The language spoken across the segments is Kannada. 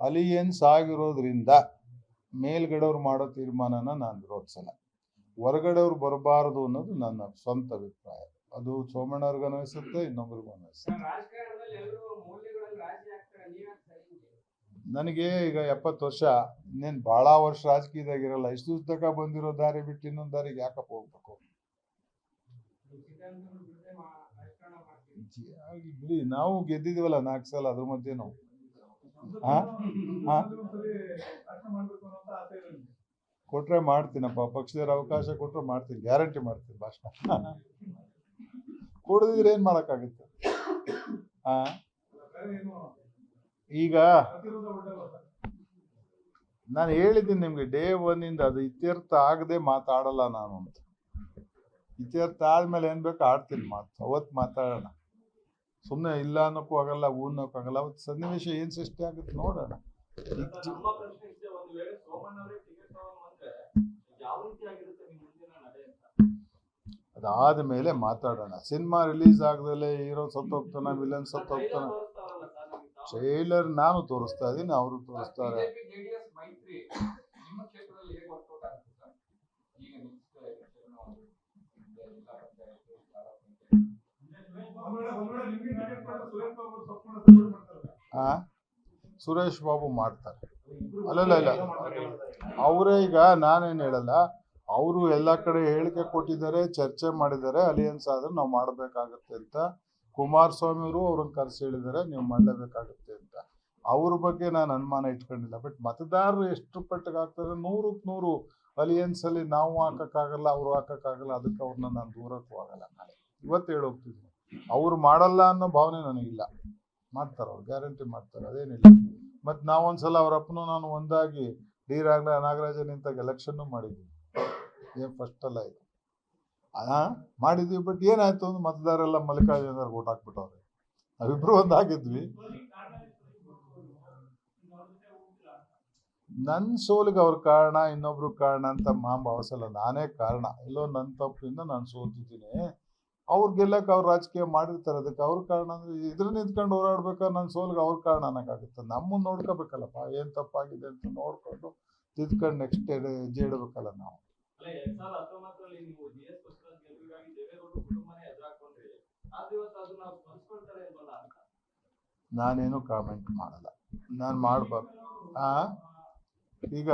ಅಲಿಯನ್ಸ್ ಆಗಿರೋದ್ರಿಂದ ಮೇಲ್ಗಡೆಯವ್ರು ಮಾಡೋ ತೀರ್ಮಾನನ ನಾನು ವಿರೋಧಿಸಲ್ಲ. ಹೊರಗಡೆಯವ್ರು ಬರಬಾರದು ಅನ್ನೋದು ನನ್ನ ಸ್ವಂತ ಅಭಿಪ್ರಾಯ. ಅದು ಸೋಮಣ್ಣವ್ರಿಗೆ ಅನಿಸುತ್ತೆ, ಇನ್ನೊಬ್ರಿಗೂ ಅನಿಸುತ್ತೆ. ನನಗೆ ಈಗ 70 ವರ್ಷ, ಇನ್ನೇನು ಭಾಳ ವರ್ಷ ರಾಜಕೀಯದಾಗಿರಲ್ಲ. ಇಷ್ಟು ದಿವಸ ತನಕ ಬಂದಿರೋ ದಾರಿ ಬಿಟ್ಟು ಇನ್ನೊಂದು ದಾರಿಗೆ ಯಾಕಪ್ಪ ಹೋಗ್ಬೇಕು? ಬಿಡಿ, ನಾವು ಗೆದ್ದಿದೀವಲ್ಲ 4 ಸಲ, ಅದ್ರ ಮಧ್ಯೆ ನಾವು ಕೊಟ್ರೆ ಮಾಡ್ತೀನಪ್ಪ. ಪಕ್ಷದವ್ರ ಅವಕಾಶ ಕೊಟ್ರೆ ಮಾಡ್ತೀನಿ, ಗ್ಯಾರಂಟಿ ಮಾಡ್ತೀನಿ ಭಾಷಣ. ಕೊಡದಿದ್ರೆ ಏನ್ ಮಾಡಕ್ಕಾಗುತ್ತೆ? ಈಗ ನಾನು ಹೇಳಿದ್ದೀನಿ ನಿಮ್ಗೆ ಡೇ 1 ಇಂದ, ಅದು ಇತ್ಯರ್ಥ ಆಗದೆ ಮಾತಾಡಲ್ಲ ನಾನು ಅಂತ. ಇತ್ಯರ್ಥ ಆದ್ಮೇಲೆ ಏನ್ ಬೇಕು ಆಡ್ತೀನಿ ಮಾತು. ಅವತ್ತು ಮಾತಾಡೋಣ. ಸುಮ್ಮನೆ ಇಲ್ಲ ಅನ್ನೋಕ್ಕೂ ಆಗಲ್ಲ, ಅನ್ನೋಕ್ಕೂ ಆಗಲ್ಲ. ಅವತ್ತು ಸನ್ನಿವೇಶ ಏನ್ ಸೃಷ್ಟಿ ಆಗುತ್ತೆ ನೋಡೋಣ. ಅದಾದ ಮೇಲೆ ಮಾತಾಡೋಣ. ಸಿನಿಮಾ ರಿಲೀಸ್ ಆಗದಲ್ಲೇ ಹೀರೋ ಸತ್ತೋಗ್ತಾನ, ವಿಲನ್ ಸತ್ತೋಗ್ತಾನ. ಟ್ರೈಲರ್ ನಾನು ತೋರಿಸ್ತಾ ಇದ್ದೀನಿ, ಅವರು ತೋರಿಸ್ತಾರೆ. ಸುರೇಶ್ ಬಾಬು ಮಾಡ್ತಾರೆ. ಅಲ್ಲ ಅವರೇ. ಈಗ ನಾನೇನು ಹೇಳಲ್ಲ, ಅವರು ಎಲ್ಲ ಕಡೆ ಹೇಳಿಕೆ ಕೊಟ್ಟಿದ್ದಾರೆ, ಚರ್ಚೆ ಮಾಡಿದ್ದಾರೆ. ಅಲಿಯನ್ಸ್ ಆದ್ರೆ ನಾವು ಮಾಡಬೇಕಾಗತ್ತೆ ಅಂತ. ಕುಮಾರಸ್ವಾಮಿ ಅವರು ಅವ್ರನ್ನ ಕರೆಸಿ ಹೇಳಿದ್ದಾರೆ, ನೀವು ಮಾಡಲೇಬೇಕಾಗುತ್ತೆ ಅಂತ. ಅವ್ರ ಬಗ್ಗೆ ನಾನು ಅನುಮಾನ ಇಟ್ಕೊಂಡಿಲ್ಲ. ಬಟ್ ಮತದಾರರು ಎಷ್ಟು ಪಟ್ಟಿಗೆ ಹಾಕ್ತಾರೆ? 100ಕ್ಕೆ 100 ಅಲಿಯನ್ಸ್ ಅಲ್ಲಿ ನಾವು ಹಾಕಕ್ಕಾಗಲ್ಲ, ಅವ್ರು ಹಾಕಕ್ಕಾಗಲ್ಲ. ಅದಕ್ಕೆ ಅವ್ರನ್ನ ನಾನು ದೂರಕ್ಕೂ ಆಗಲ್ಲ. ನಾಳೆ ಇವತ್ತು ಹೇಳೋಗ್ತಿದ್ದೀನಿ, ಅವ್ರು ಮಾಡಲ್ಲ ಅನ್ನೋ ಭಾವನೆ ನನಗಿಲ್ಲ. ಮಾಡ್ತಾರೆ, ಅವ್ರು ಗ್ಯಾರಂಟಿ ಮಾಡ್ತಾರೆ, ಅದೇನಿಲ್ಲ. ಮತ್ತು ನಾವೊಂದ್ಸಲ ಅವ್ರ ಅಪ್ಪನೂ ನಾನು ಒಂದಾಗಿ ನಾಗರಾಜ ನಿಂತಾಗ ಎಲೆಕ್ಷನ್ನು ಮಾಡಿದ್ವಿ. ಏನು ಫಸ್ಟ್ ಅಲ್ಲ ಇದು ಮಾಡಿದ್ವಿ. ಬಟ್ ಏನಾಯ್ತು ಅಂದ್ರೆ ಮತದಾರೆಲ್ಲ ಮಲ್ಲಿಕಾರ್ಜುನ ಓಟ್ ಹಾಕ್ಬಿಟ್ಟವ್ರೆ. ನಾವಿಬ್ರು ಒಂದಾಗಿದ್ವಿ. ನನ್ನ ಸೋಲಿಗೆ ಅವ್ರ ಕಾರಣ, ಇನ್ನೊಬ್ರು ಕಾರಣ ಅಂತ ಭಾವಿಸಲ್ಲ. ನಾನೇ ಕಾರಣ. ಎಲ್ಲೋ ನನ್ನ ತಪ್ಪಿಂದ ನಾನು ಸೋತಿದ್ದೀನಿ. ಅವ್ರು ಗೆಲ್ಲಕ್ಕೆ ಅವ್ರು ರಾಜಕೀಯ ಮಾಡಿರ್ತಾರೆ, ಅದಕ್ಕೆ ಅವ್ರ ಕಾರಣ ಅಂದ್ರೆ ಇದ್ರ ನಿಂತ್ಕೊಂಡು ಹೋರಾಡ್ಬೇಕಾದ್ರೆ ನನ್ನ ಸೋಲ್ಗೆ ಅವ್ರ ಕಾರಣ ಅನ್ನೋಕ್ಕಾಗುತ್ತೆ? ನಮ್ಮನ್ನು ನೋಡ್ಕೋಬೇಕಲ್ಲಪ್ಪ, ಏನು ತಪ್ಪಾಗಿದೆ ಅಂತ ನೋಡ್ಕೊಂಡು ತಿದ್ಕೊಂಡು ನೆಕ್ಸ್ಟ್ ಹೆಜ್ಜೆ ಇಡಬೇಕಲ್ಲ ನಾವು. ನಾನೇನು ಕಾಮೆಂಟ್ ಮಾಡಲ್ಲ, ನಾನು ಮಾಡಬಾರ್ದು. ಈಗ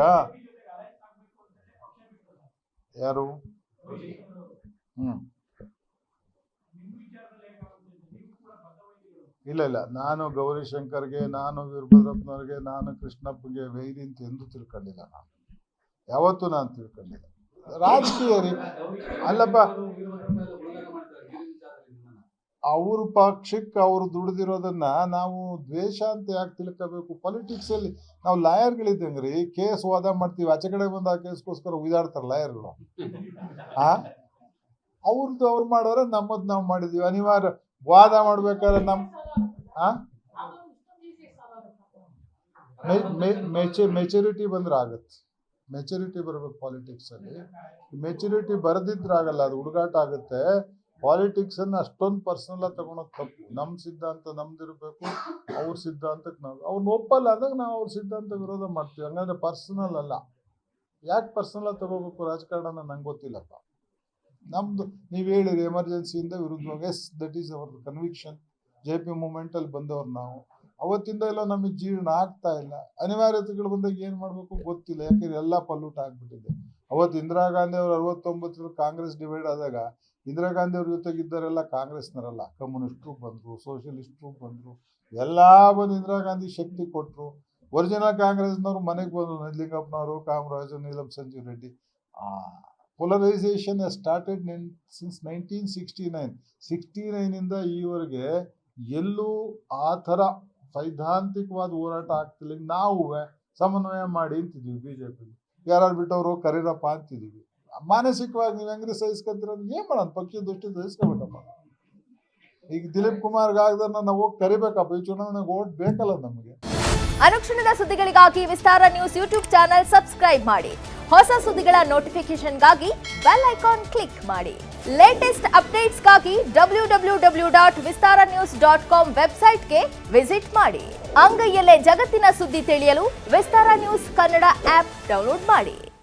ಯಾರು ಇಲ್ಲ, ನಾನು ಗೌರಿಶಂಕರ್ಗೆ, ನಾನು ವೀರಭದ್ರಪ್ಪನವ್ರಿಗೆ, ನಾನು ಕೃಷ್ಣಪ್ಪಗೆ ವೈರಿ ಅಂತ ಎಂದು ತಿಳ್ಕೊಂಡಿಲ್ಲ. ನಾನು ಯಾವತ್ತೂ ನಾನು ತಿಳ್ಕೊಂಡಿಲ್ಲ. ರಾಜಕೀಯ ರೀ ಅಲ್ಲಪ್ಪ, ಅವ್ರ ಪಕ್ಷಕ್ಕೆ ಅವ್ರು ದುಡ್ದಿರೋದನ್ನ ನಾವು ದ್ವೇಷ ಅಂತ ಯಾಕೆ ತಿಳ್ಕೋಬೇಕು? ಪಾಲಿಟಿಕ್ಸ್ ಅಲ್ಲಿ ನಾವು ಲಾಯರ್ಗಳಿದ್ದಂಗ್ರಿ. ಕೇಸ್ ವಾದ ಮಾಡ್ತೀವಿ, ಆಚೆ ಕಡೆ ಬಂದು ಆ ಕೇಸ್ಗೋಸ್ಕರ ಉಯ್ದಾಡ್ತಾರೆ ಲಾಯರ್ಗಳು. ಅವ್ರದ್ದು ಅವ್ರು ಮಾಡೋರೆ, ನಮ್ಮದು ನಾವು ಮಾಡಿದೀವಿ. ಅನಿವಾರ್ಯ ವಾದ ಮಾಡ್ಬೇಕಾದ್ರೆ ಮೆಚುರಿಟಿ ಬಂದ್ರೆ ಆಗತ್ತೆ. ಮೆಚುರಿಟಿ ಬರ್ಬೇಕು ಪಾಲಿಟಿಕ್ಸ್ ಅಲ್ಲಿ. ಮೆಚುರಿಟಿ ಬರದಿದ್ರಾಗಲ್ಲ, ಅದು ಹುಡುಗಾಟ ಆಗುತ್ತೆ. ಪಾಲಿಟಿಕ್ಸ್ ಅನ್ನು ಅಷ್ಟೊಂದು ಪರ್ಸನಲ್ ಆಗಿ ತಗೊಳೋದು ತಪ್ಪು. ನಮ್ಮ ಸಿದ್ಧಾಂತ ನಮ್ದಿರ್ಬೇಕು, ಅವ್ರ ಸಿದ್ಧಾಂತಕ್ಕೆ ನಾವು ಅವ್ರನ್ನ ಒಪ್ಪಲ್ಲ ಅಂದಾಗ ನಾವು ಅವ್ರ ಸಿದ್ಧಾಂತ ವಿರೋಧ ಮಾಡ್ತೀವಿ. ಹಂಗಂದ್ರೆ ಪರ್ಸನಲ್ ಅಲ್ಲ. ಯಾಕೆ ಪರ್ಸನಲ್ ಆಗಿ ತಗೋಬೇಕು ರಾಜಕಾರಣನ? ನಂಗೆ ಗೊತ್ತಿಲ್ಲಪ್ಪ. ನಮ್ದು ನೀವು ಹೇಳಿರಿ ಎಮರ್ಜೆನ್ಸಿಯಿಂದ ವಿರುದ್ಧವಾಗಿ. Yes, that is our conviction. JP ಮೂಮೆಂಟಲ್ಲಿ ಬಂದವ್ರು ನಾವು. ಅವತ್ತಿಂದ ಎಲ್ಲ ನಮಗೆ ಜೀರ್ಣ ಆಗ್ತಾ ಇಲ್ಲ. ಅನಿವಾರ್ಯತೆಗಳು ಬಂದಾಗ ಏನು ಮಾಡಬೇಕು ಗೊತ್ತಿಲ್ಲ. ಯಾಕೆಂದ್ರೆ ಎಲ್ಲ ಪಲ್ಲೂಟ ಆಗ್ಬಿಟ್ಟಿದೆ. ಅವತ್ತು ಇಂದಿರಾ ಗಾಂಧಿ ಅವರು 69 ಕಾಂಗ್ರೆಸ್ ಡಿವೈಡ್ ಆದಾಗ ಇಂದಿರಾ ಗಾಂಧಿ ಅವ್ರ ಜೊತೆಗಿದ್ದವರೆಲ್ಲ ಕಾಂಗ್ರೆಸ್ನರಲ್ಲ, ಕಮ್ಯುನಿಸ್ಟ್ರು ಬಂದರು, ಸೋಷಿಯಲಿಸ್ಟ್ರು ಬಂದರು, ಎಲ್ಲ ಬಂದು ಇಂದಿರಾ ಗಾಂಧಿ ಶಕ್ತಿ ಕೊಟ್ಟರು. ಒರಿಜಿನಲ್ ಕಾಂಗ್ರೆಸ್ನವರು ಮನೆಗೆ ಬಂದರು, ನಜಲಿಂಗಪ್ಪನವರು, Kamaraj, Neelam Sanjeev Reddy. Polarisation started since 1969. 69ಇಂದ ಈವರೆಗೆ ಎಲ್ಲೂ ಆ ಥರ ಸೈದ್ಧಾಂತಿಕವಾದ ಹೋರಾಟ ಆಗ್ತಿಲ್ಲ. ನಾವು ಸಮನ್ವಯ ಮಾಡಿ ಅಂತಿದ್ವಿ. BJP ಯಾರು ಬಿಟ್ಟವರು ಕರೀರಪ್ಪ ಅಂತಿದ್ದೀವಿ. ಮಾನಸಿಕವಾಗಿ ನೀವು ಹೆಂಗ್ರಿ ಸಹಿಸ್ಕೊತೀರ? ಏನ್ ಮಾಡೋಣ? ಪಕ್ಷದ ದೃಷ್ಟಿ ಸಹಿಸ್ಕೋಬೇಕಪ್ಪ. ಈಗ ದಿಲೀಪ್ ಕುಮಾರ್ಗೆ ಆಗದನ್ನ ನಾವು ಹೋಗಿ ಕರಿಬೇಕಪ್ಪ. ಈ ಚುನಾವಣೆಗೆ ಓಟ್ ಬೇಕಲ್ಲ ನಮಗೆ. ಅನುಕ್ಷಣದ ಸುದ್ದಿಗಳಿಗಾಗಿ ವಿಸ್ತಾರ ನ್ಯೂಸ್ ಯೂಟ್ಯೂಬ್ ಚಾನೆಲ್ ಸಬ್ಸ್ಕ್ರೈಬ್ ಮಾಡಿ. ಹೊಸ ಸುದ್ದಿಗಳ ನೋಟಿಫಿಕೇಶನ್ಗಾಗಿ ಬೆಲ್ ಐಕಾನ್ ಕ್ಲಿಕ್ ಮಾಡಿ. ಲೇಟೆಸ್ಟ್ ಅಪ್ಡೇಟ್ಸ್ಗಾಗಿ www.vistaranews.com ವೆಬ್ಸೈಟ್ಗೆ ವಿಸಿಟ್ ಮಾಡಿ. ಅಂಗೈಯಲ್ಲೇ ಜಗತ್ತಿನ ಸುದ್ದಿ ತಿಳಿಯಲು ವಿಸ್ತಾರ ನ್ಯೂಸ್ ಕನ್ನಡ ಆಪ್ ಡೌನ್ಲೋಡ್ ಮಾಡಿ.